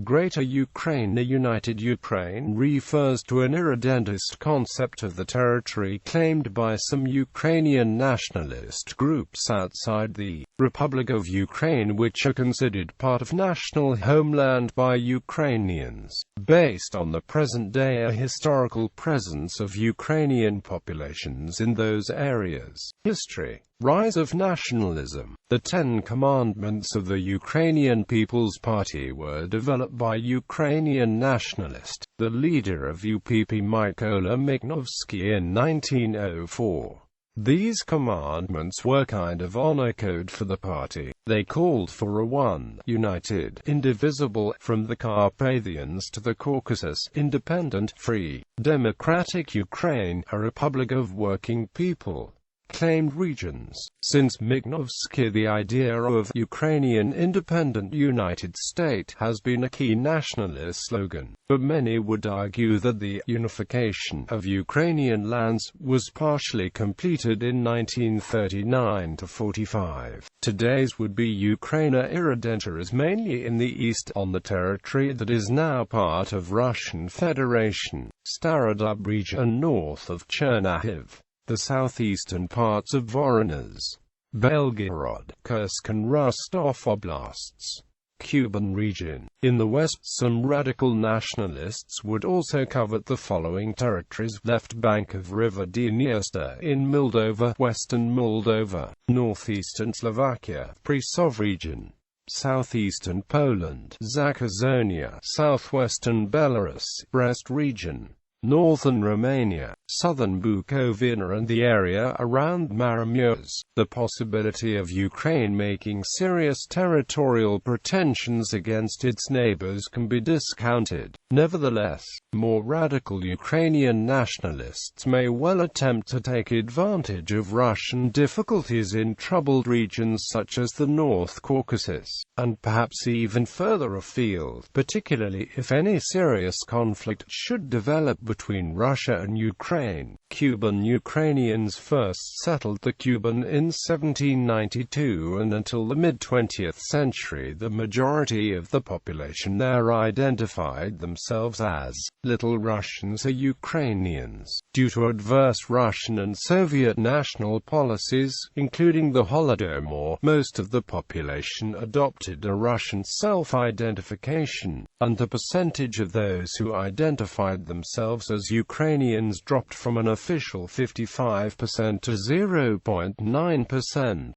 Greater Ukraine. A united Ukraine refers to an irredentist concept of the territory claimed by some Ukrainian nationalist groups outside the Republic of Ukraine, which are considered part of national homeland by Ukrainians, based on the present-day historical presence of Ukrainian populations in those areas. History. Rise of nationalism. The Ten Commandments of the Ukrainian People's Party were developed by Ukrainian nationalist, the leader of UPP Mykola Miknovsky in 1904. These commandments were kind of honor code for the party. They called for a one, united, indivisible, from the Carpathians to the Caucasus, independent, free, democratic Ukraine, a republic of working people, claimed regions. Since Miknovsky, the idea of Ukrainian independent United State has been a key nationalist slogan, but many would argue that the unification of Ukrainian lands was partially completed in 1939–45. Today's would-be Ukraina irredenta is mainly in the east, on the territory that is now part of Russian Federation, Starodub region north of Chernihiv, the southeastern parts of Voronezh, Belgorod, Kursk and Rostov oblasts, Kuban region. In the west, some radical nationalists would also covet the following territories: left bank of river Dniester in Moldova, western Moldova, northeastern Slovakia, Prešov region, southeastern Poland, Zakozonia, southwestern Belarus, Brest region, northern Romania, southern Bukovina and the area around Maramuresh. The possibility of Ukraine making serious territorial pretensions against its neighbors can be discounted. Nevertheless, more radical Ukrainian nationalists may well attempt to take advantage of Russian difficulties in troubled regions such as the North Caucasus, and perhaps even further afield, particularly if any serious conflict should develop between Russia and Ukraine. Cuban Ukrainians first settled the Kuban in 1792, and until the mid-20th century the majority of the population there identified themselves as Little Russians or Ukrainians. Due to adverse Russian and Soviet national policies, including the Holodomor, most of the population adopted a Russian self-identification, and the percentage of those who identified themselves as Ukrainians dropped from an official 55% to 0.9%.